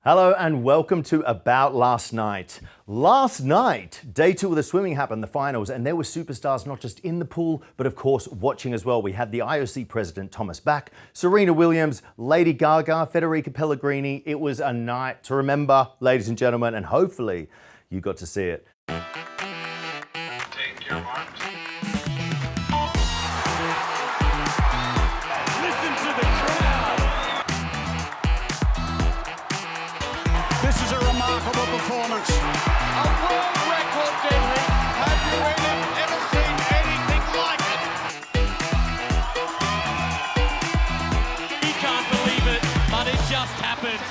Hello and welcome to About Last Night. Last night, day 2 of the swimming happened, the finals, and there were superstars not just in the pool, but of course watching as well. We had the IOC president Thomas Bach, Serena Williams, Lady Gaga, Federica Pellegrini. It was a night to remember, ladies and gentlemen, and hopefully you got to see it. Take your marks. Listen to the crowd. This is a remarkable performance. A world record, Denley. Have you ever seen anything like it? He can't believe it, but it just happened.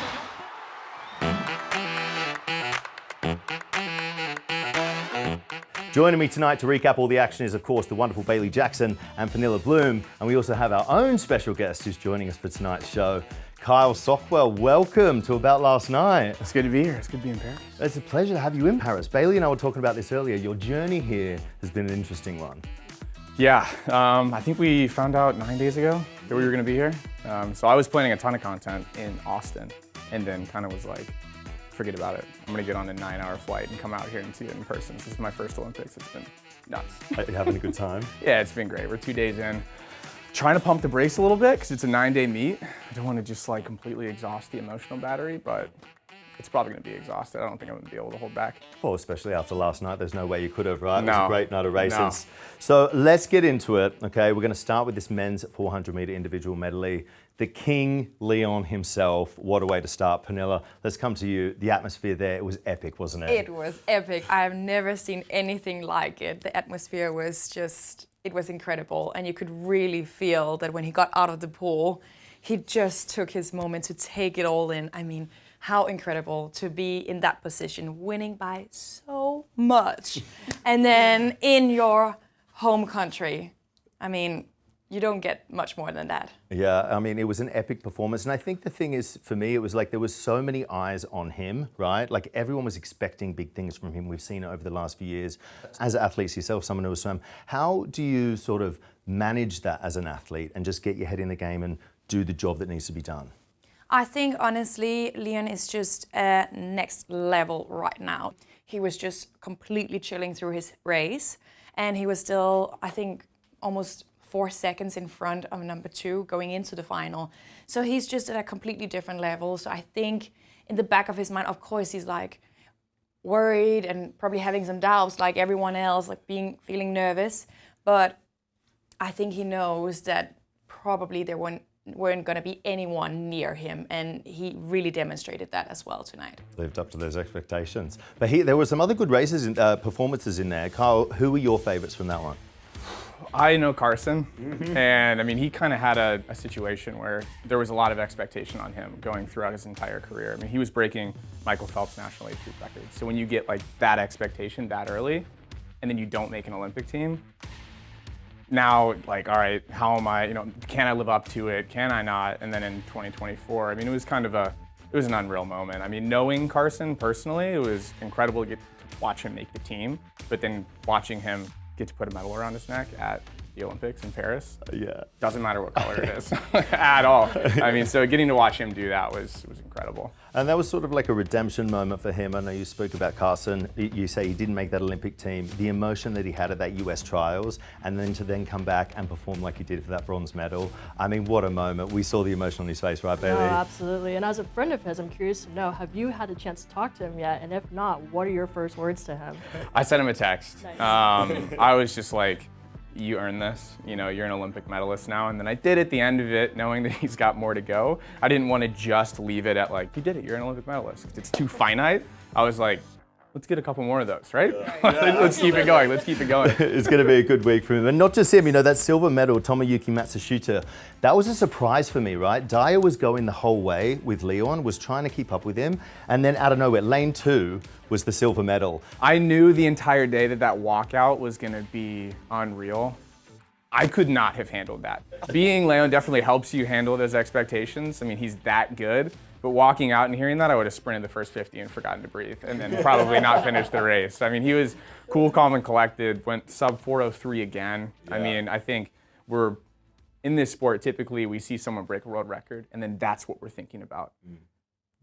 Joining me tonight to recap all the action is, of course, the wonderful Bailey Jackson and Pernile Bloom. And we also have our own special guest who's joining us for tonight's show, Kyle Sockwell. Welcome to About Last Night. It's good to be here. It's good to be in Paris. It's a pleasure to have you in Paris. Bailey and I were talking about this earlier. Your journey here has been an interesting one. Yeah, I think we found out 9 days ago that we were going to be here. So I was planning a ton of content in Austin and then kind of was like, forget about it. I'm going to get on a 9-hour flight and come out here and see it in person. This is my first Olympics. It's been nuts. Are you having a good time? Yeah, it's been great. We're 2 days in. Trying to pump the brakes a little bit because it's a 9-day meet. I don't want to just like completely exhaust the emotional battery, but it's probably going to be exhausted. I don't think I'm going to be able to hold back. Well, especially after last night, there's no way you could have, right? It was No. a great night of races. No. So let's get into it, okay? We're going to start with this men's 400-meter individual medley. The King, Leon himself. What a way to start. Pernille, let's come to you. The atmosphere there, it was epic, wasn't it? It was epic. I've never seen anything like it. The atmosphere was just, it was incredible. And you could really feel that when he got out of the pool, he just took his moment to take it all in. I mean, how incredible to be in that position, winning by so much. And then in your home country, I mean, you don't get much more than that. Yeah, I mean, it was an epic performance. And I think the thing is, for me, it was like there was so many eyes on him, right? Like everyone was expecting big things from him. We've seen it over the last few years. As athletes yourself, someone who has swam, how do you sort of manage that as an athlete and just get your head in the game and do the job that needs to be done? I think, honestly, Leon is just next level right now. He was just completely chilling through his race. And he was still, I think, almost 4 seconds in front of number 2 going into the final. So he's just at a completely different level. So I think in the back of his mind, of course, he's like worried and probably having some doubts like everyone else, like feeling nervous. But I think he knows that probably there weren't going to be anyone near him, and he really demonstrated that as well tonight. Lived up to those expectations. But there were some other good races, performances in there. Kyle, who were your favourites from that one? I know Carson, and I mean, he kind of had a situation where there was a lot of expectation on him going throughout his entire career. I mean, he was breaking Michael Phelps' national age group record. So when you get like that expectation that early, and then you don't make an Olympic team, now like, all right, how am I, can I live up to it? Can I not? And then in 2024, I mean, it was kind of it was an unreal moment. I mean, knowing Carson personally, it was incredible to get to watch him make the team, but then watching him get to put a medal around his neck at the Olympics in Paris. Yeah. Doesn't matter what color it is at all. I mean, so getting to watch him do that was incredible. And that was sort of like a redemption moment for him. I know you spoke about Carson. You say he didn't make that Olympic team. The emotion that he had at that US trials, and then to come back and perform like he did for that bronze medal. I mean, what a moment. We saw the emotion on his face, right, Bailey? No, absolutely. And as a friend of his, I'm curious to know, have you had a chance to talk to him yet? And if not, what are your first words to him? I sent him a text. Nice. I was just like, you earned this, you're an Olympic medalist now. And then I did at the end of it, knowing that he's got more to go. I didn't want to just leave it at like, you did it, you're an Olympic medalist. It's too finite. I was like, let's get a couple more of those, right? Let's keep it going, let's keep it going. It's going to be a good week for him. And not just him, that silver medal, Tomoyuki Matsushita, that was a surprise for me, right? Daya was going the whole way with Leon, was trying to keep up with him. And then out of nowhere, lane 2 was the silver medal. I knew the entire day that walkout was going to be unreal. I could not have handled that. Being Leon definitely helps you handle those expectations. I mean, he's that good. But walking out and hearing that, I would have sprinted the first 50 and forgotten to breathe, and then probably not finished the race. I mean, he was cool, calm, and collected, went sub 4:03 again. Yeah. I mean, I think we're, in this sport, typically we see someone break a world record, and then that's what we're thinking about.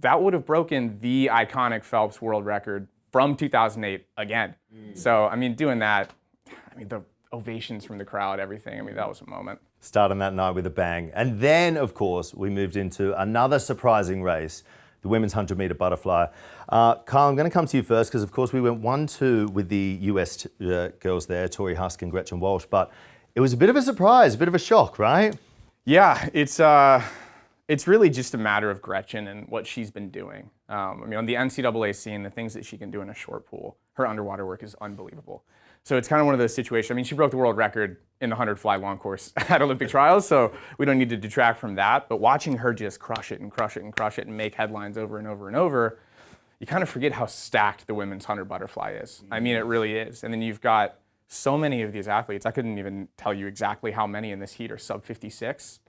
that would have broken the iconic Phelps world record from 2008 again. So, I mean, doing that, I mean, the ovations from the crowd, everything, I mean, that was a moment. Starting that night with a bang. And then, of course, we moved into another surprising race, the women's 100-meter butterfly. Kyle, I'm going to come to you first because, of course, we went 1-2 with the US girls there, Torri, Huske and Gretchen Walsh, but it was a bit of a surprise, a bit of a shock, right? Yeah, it's really just a matter of Gretchen and what she's been doing. I mean, on the NCAA scene, the things that she can do in a short pool, her underwater work is unbelievable. So it's kind of one of those situations. I mean, she broke the world record in the 100 fly long course at Olympic trials, so we don't need to detract from that. But watching her just crush it and crush it and crush it and make headlines over and over and over, you kind of forget how stacked the women's 100 butterfly is. I mean, it really is. And then you've got so many of these athletes. I couldn't even tell you exactly how many in this heat are sub 56.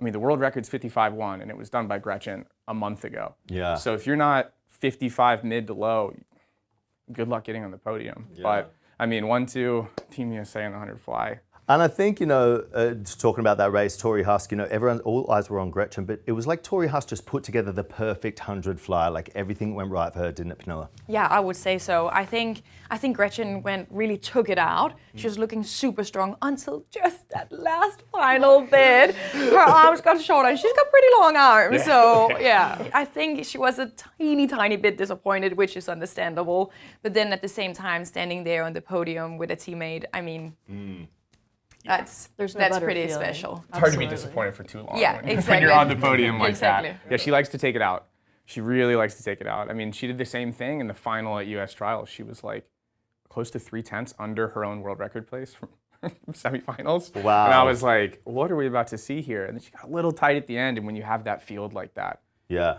I mean, the world record's 55.1, and it was done by Gretchen a month ago. Yeah. So if you're not 55 mid to low, good luck getting on the podium. Yeah. But I mean, 1-2, Team USA on the 100 fly. And I think, just talking about that race, Torri Huske, all eyes were on Gretchen, but it was like Torri Huske just put together the perfect 100 fly. Like everything went right for her, didn't it, Pernile? Yeah, I would say so. I think Gretchen really took it out. She was looking super strong until just that last final bit. Her arms got short and she's got pretty long arms. Yeah. So yeah, I think she was a tiny bit disappointed, which is understandable. But then at the same time, standing there on the podium with a teammate, I mean, that's better pretty feeling. special. It's hard to be disappointed for too long Yeah, when exactly. you're on the podium like Exactly. that. Yeah, she likes to take it out. She really likes to take it out. I mean, she did the same thing in the final at US trials. She was like close to 3/10 under her own world record place from semifinals. Wow. And I was like, what are we about to see here? And then she got a little tight at the end. And when you have that field like that, Yeah.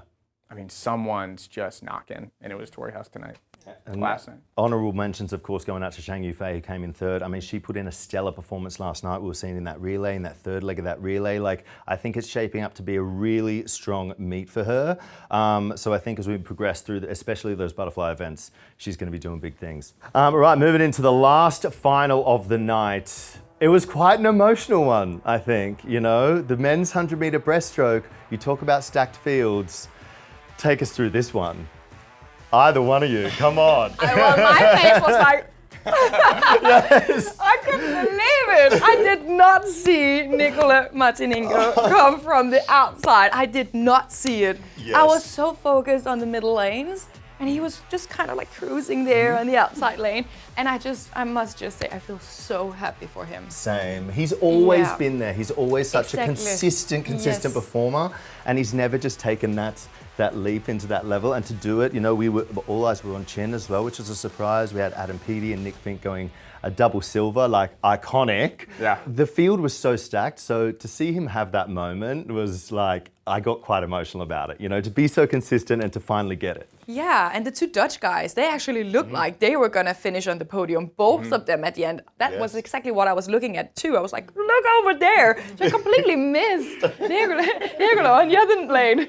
I mean, someone's just knocking. And it was Torri Huske tonight. And Last night. honourable mentions, of course, going out to Zhang Yufei, who came in third. I mean, she put in a stellar performance last night. We were seeing in that relay, in that third leg of that relay. Like, I think it's shaping up to be a really strong meet for her. So I think as we progress through, especially those butterfly events, she's going to be doing big things. All right, moving into the last final of the night. It was quite an emotional one, I think. The men's 100-meter breaststroke. You talk about stacked fields. Take us through this one. Either one of you, come on. My face was like, Yes. I couldn't believe it. I did not see Nicolo Martinenghi come from the outside. I did not see it. Yes. I was so focused on the middle lanes, and he was just kind of like cruising there on the outside lane. And I must just say, I feel so happy for him. Same. He's always Yeah. been there. He's always such a Exactly. consistent Yes. performer, and he's never just taken that leap into that level. And to do it, all eyes were on Chin as well, which was a surprise. We had Adam Peaty and Nick Fink going a double silver, like iconic. Yeah. The field was so stacked, so to see him have that moment was like, I got quite emotional about it, to be so consistent and to finally get it. Yeah, and the two Dutch guys, they actually looked like they were gonna finish on the podium, both of them at the end. That was Yes. exactly what I was looking at too. I was like, look over there. They completely missed. Nicolo on the other lane.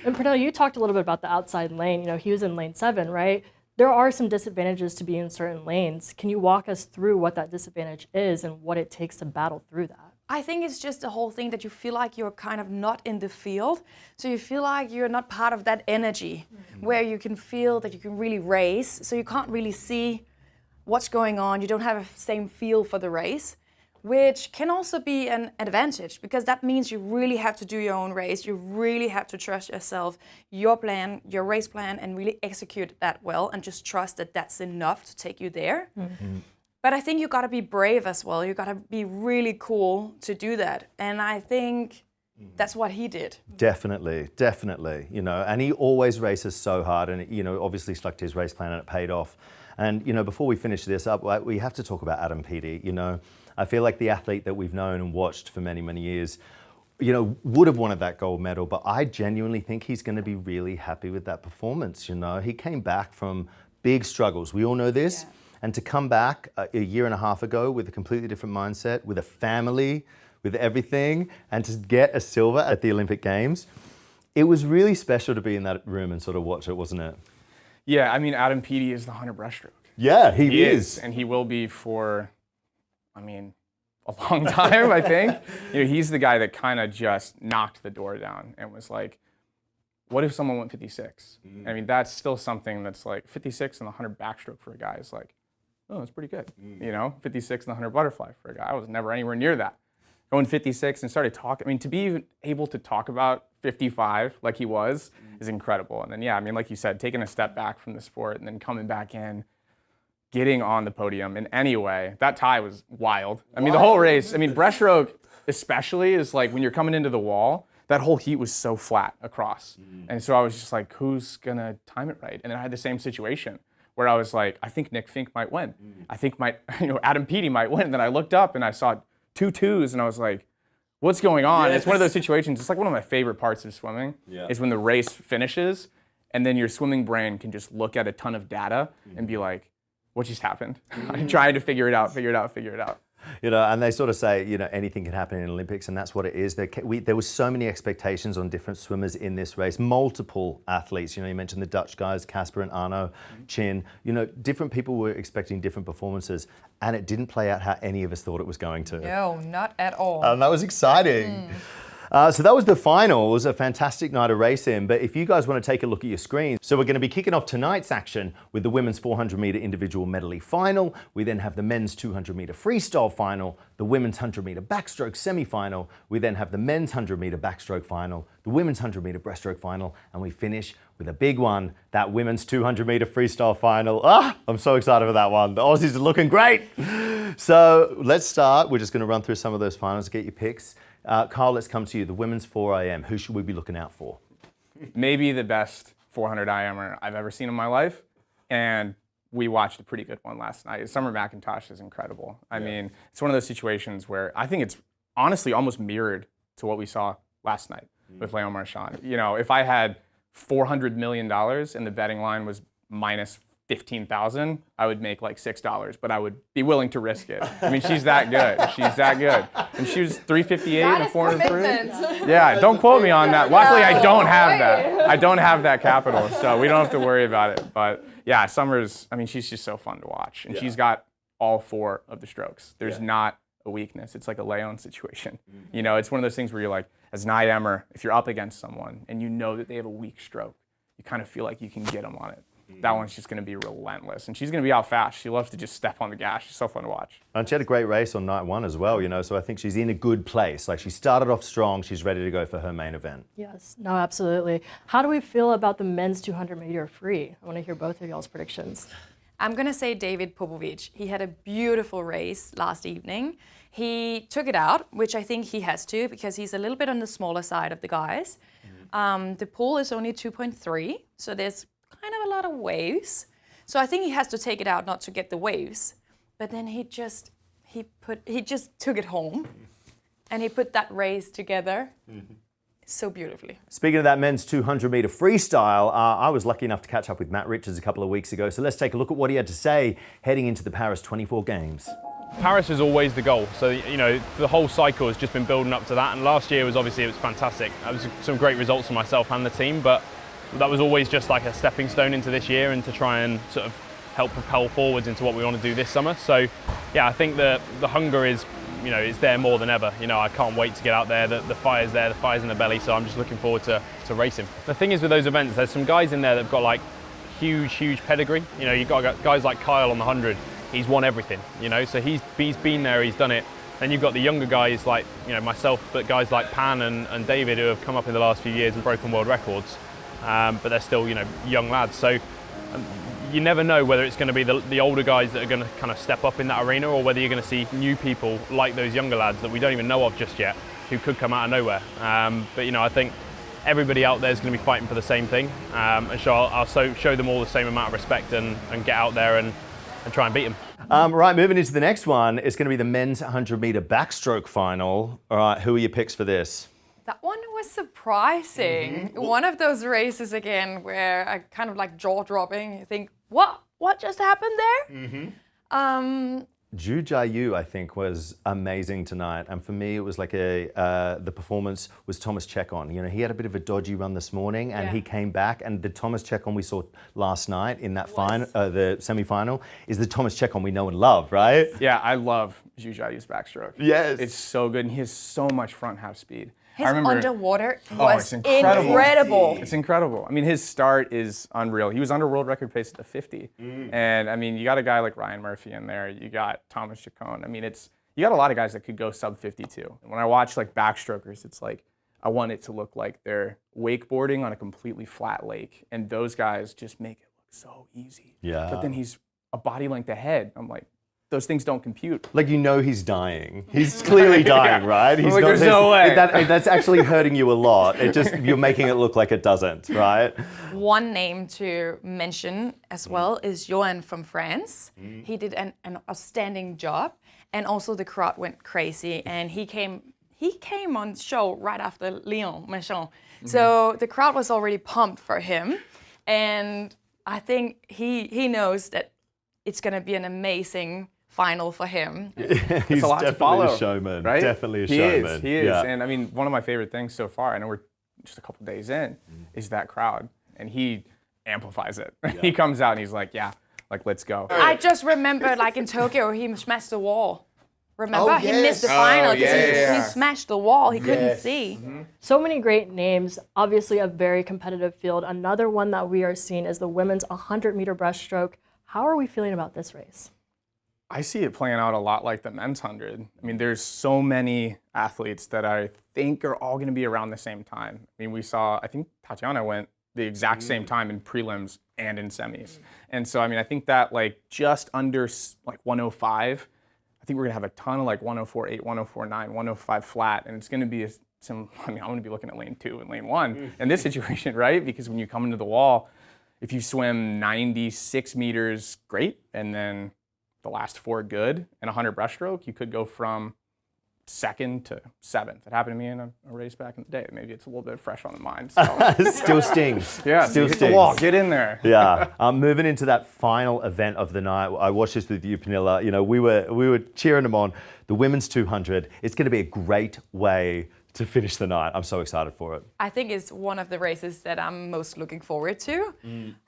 And Pernille, you talked a little bit about the outside lane. He was in lane 7, right? There are some disadvantages to being in certain lanes. Can you walk us through what that disadvantage is and what it takes to battle through that? I think it's just the whole thing that you feel like you're kind of not in the field. So you feel like you're not part of that energy where you can feel that you can really race. So you can't really see what's going on. You don't have the same feel for the race, which can also be an advantage because that means you really have to do your own race. You really have to trust yourself, your plan, your race plan, and really execute that well and just trust that that's enough to take you there. But I think you got to be brave as well. You got to be really cool to do that. And I think that's what he did. Definitely. And he always races so hard and, obviously stuck to his race plan and it paid off. And, before we finish this up, we have to talk about Adam Peaty. I feel like the athlete that we've known and watched for many, many years, would have wanted that gold medal, but I genuinely think he's going to be really happy with that performance. He came back from big struggles. We all know this. Yeah. And to come back a year and a half ago with a completely different mindset, with a family, with everything, and to get a silver at the Olympic Games, it was really special to be in that room and sort of watch it, wasn't it? Yeah, I mean, Adam Peaty is the 100 breaststroke. Yeah, he is. And he will be for, a long time, I think. He's the guy that kind of just knocked the door down and was like, what if someone went 56? I mean, that's still something that's like 56 and the 100 backstroke for a guy is like, oh, that's pretty good. You know, 56 and the 100 butterfly for a guy. I was never anywhere near that. Going 56 and started talking. I mean, to be even able to talk about 55 like he was is incredible. And then, yeah, I mean, like you said, taking a step back from the sport and then coming back in, getting on the podium in any way, that tie was wild. I mean, the whole race, I mean, breaststroke especially is like when you're coming into the wall, that whole heat was so flat across. And so I was just like, who's gonna time it right? And then I had the same situation where I was like, I think Nick Fink might win. I think Adam Peaty might win. And then I looked up and I saw 2 2s and I was like, what's going on? It's one of those situations, it's like one of my favorite parts of swimming is when the race finishes and then your swimming brain can just look at a ton of data and be like, what just happened? I'm trying to figure it out. You know, and they sort of say, you know, anything can happen in Olympics, and that's what it is. There was so many expectations on different swimmers in this race, multiple athletes. You know, you mentioned the Dutch guys, Casper and Arno, Chin. You know, different people were expecting different performances, and it didn't play out how any of us thought it was going to. No, not at all. And that was exciting. So that was the finals, a fantastic night of racing. But if you guys want to take a look at your screens, so we're going to be kicking off tonight's action with the women's 400 meter individual medley final. We then have the men's 200 meter freestyle final, the women's 100 meter backstroke semi-final. We then have the men's 100 meter backstroke final, the women's 100 meter breaststroke final, and we finish with a big one, that women's 200 meter freestyle final. I'm so excited for that one. The Aussies are looking great. So let's start. We're just going to run through some of those finals, get your picks. Carl, let's come to you. The women's 4 IM. Who should we be looking out for? Maybe the best 400 IMer I've ever seen in my life. And we watched a pretty good one last night. Summer McIntosh is incredible. I mean, it's one of those situations where I think it's honestly almost mirrored to what we saw last night with Leon Marchand. You know, if I had $400 million and the betting line was minus 15,000, I would make like $6, but I would be willing to risk it. I mean, she's that good. She's that good. And she was 358 and 403. Yeah, don't quote me on that. Luckily, I don't have that. I don't have that capital, so we don't have to worry about it. But yeah, Summer's, I mean, she's just so fun to watch. And she's got all 4 of the strokes. There's not a weakness. It's like a Leon situation. You know, it's one of those things where you're like, as an IMer, if you're up against someone and you know that they have a weak stroke, you kind of feel like you can get them on it. That one's just going to be relentless. And she's going to be out fast. She loves to just step on the gas. She's so fun to watch. And she had a great race on night 1 as well, you know, so I think she's in a good place. Like, she started off strong. She's ready to go for her main event. Yes, no, absolutely. How do we feel about the men's 200 meter free? I want to hear both of y'all's predictions. I'm going to say David Popovici. He had a beautiful race last evening. He took it out, which I think he has to because he's a little bit on the smaller side of the guys. The pool is only 2.3, so there's kind of a lot of waves. So I think he has to take it out not to get the waves. But then he just took it home and he put that race together so beautifully. Speaking of that men's 200 meter freestyle, I was lucky enough to catch up with Matt Richards a couple of weeks ago. So let's take a look at what he had to say heading into the Paris 24 Games. Paris is always the goal, so you know the whole cycle has just been building up to that, and last year was obviously, it was fantastic. That was some great results for myself and the team, but that was always just like a stepping stone into this year and to try and sort of help propel forwards into what we want to do this summer. So yeah, I think the hunger is, you know, is there more than ever. You know, I can't wait to get out there. The fire's there, the fire's in the belly, so I'm just looking forward to racing. The thing is with those events, there's some guys in there that've got like huge pedigree. You know, you've got guys like Kyle on the 100. He's won everything, you know, so he's been there, he's done it. Then you've got the younger guys like, you know, myself, but guys like Pan and David who have come up in the last few years and broken world records, but they're still, you know, young lads. So you never know whether it's going to be the older guys that are going to kind of step up in that arena, or whether you're going to see new people like those younger lads that we don't even know of just yet, who could come out of nowhere. But you know, I think everybody out there is going to be fighting for the same thing, and so I'll show them all the same amount of respect and get out there and try and beat them. Right, moving into the next one, it's going to be the men's 100 meter backstroke final. All right, who are your picks for this? That one was surprising. One of those races again where I kind of like jaw-dropping. You think, what just happened there? Zhu Jiayu, I think, was amazing tonight, and for me, it was like the performance was Thomas Chekon. You know, he had a bit of a dodgy run this morning, and he came back. And the Thomas Chekon we saw last night in that the semi-final is the Thomas Chekon we know and love, right? Yeah, I love Zhu Jiayu's backstroke. Yes, it's so good, and he has so much front half speed. His remember- underwater it's was incredible. incredible. It's incredible. I mean, his start is unreal. He was under world record pace at the 50. And I mean, you got a guy like Ryan Murphy in there. You got Thomas Chacon. I mean, you got a lot of guys that could go sub 52. When I watch like backstrokers, it's like, I want it to look like they're wakeboarding on a completely flat lake. And those guys just make it look so easy. Yeah. But then he's a body length ahead. I'm like, those things don't compute. Like, you know he's dying. He's clearly dying, right? He's Like, there's no way. That's actually hurting you a lot. You're making it look like it doesn't, right? One name to mention as well is Johan from France. He did an outstanding job, and also the crowd went crazy, and he came on show right after Leon Marchand. So the crowd was already pumped for him, and I think he knows that it's going to be an amazing final for him. He's a lot to definitely follow, a showman. right? Definitely a showman. He is. Yeah. And I mean, one of my favorite things so far, I know we're just a couple days in, is that crowd. And he amplifies it. He comes out and he's like, yeah, like, let's go. I just remember, like in Tokyo, he smashed the wall. Remember? Oh, He missed the yes. final because yeah. he smashed the wall. He couldn't see. So many great names, obviously a very competitive field. Another one that we are seeing is the women's 100-meter breaststroke. How are we feeling about this race? I see it playing out a lot like the men's 100. I mean, there's so many athletes that I think are all going to be around the same time. I mean, I think Tatjana went the exact same time in prelims and in semis. And so, I mean, I think that like just under like 105, I think we're going to have a ton of like 104.8, 104.9, 105 flat, and it's going to be I'm going to be looking at lane 2 and lane 1 in this situation, right? Because when you come into the wall, if you swim 96 meters, great, and then the last 4 good, and 100 breaststroke, you could go from 2nd to 7th. It happened to me in a race back in the day. Maybe it's a little bit fresh on the mind. So. Still stings. Yeah, Still hit stings. the wall, get in there. Yeah. Moving into that final event of the night, I watched this with you, Pernile. You know, we were cheering them on. The women's 200. It's going to be a great way to finish the night. I'm so excited for it. I think it's one of the races that I'm most looking forward to.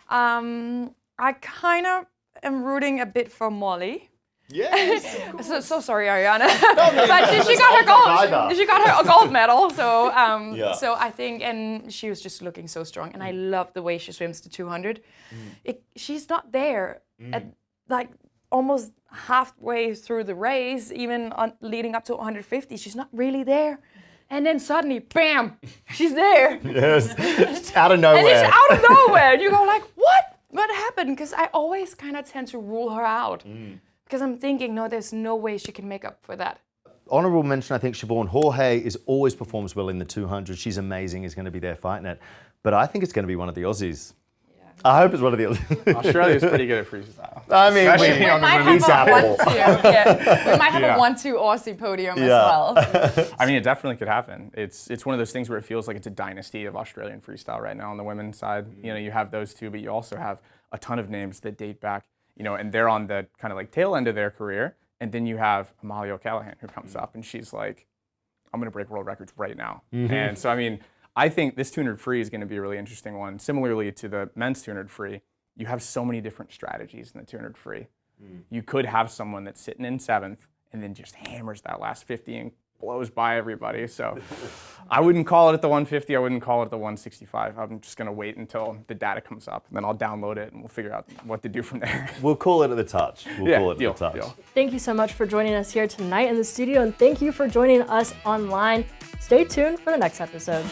I kind of am rooting a bit for Molly. Yes. So sorry, Ariana. But she got her gold. She got her a gold medal. So so I think, and she was just looking so strong. And I love the way she swims the 200. She's not there at like almost halfway through the race, even leading up to 150. She's not really there. And then suddenly, bam, she's there. Yes. It's out of nowhere. And it's out of nowhere. And you go like, what? What happened? Because I always kind of tend to rule her out. Because I'm thinking, no, there's no way she can make up for that. Honourable mention, I think Siobhan Jorge always performs well in the 200. She's amazing, is going to be there fighting it. But I think it's going to be one of the Aussies. I hope it's one of the Aussies. Australia's pretty good at freestyle. I mean, Especially on the might women's have side. a 1-2. Yeah. We might have Yeah. a 1-2 Aussie podium as well. I mean, it definitely could happen. It's one of those things where it feels like it's a dynasty of Australian freestyle right now on the women's side. You know, you have those two, but you also have a ton of names that date back, you know, and they're on the kind of like tail end of their career. And then you have Amalie O'Callaghan who comes up and she's like, I'm going to break world records right now. And so, I mean, I think this 200 free is going to be a really interesting one. Similarly to the men's 200 free, you have so many different strategies in the 200 free. You could have someone that's sitting in 7th and then just hammers that last 50 and blows by everybody. So I wouldn't call it at the 150. I wouldn't call it at the 165. I'm just going to wait until the data comes up, and then I'll download it, and we'll figure out what to do from there. We'll call it at the touch. We'll call it deal, at the touch. deal. Thank you so much for joining us here tonight in the studio, and thank you for joining us online. Stay tuned for the next episode.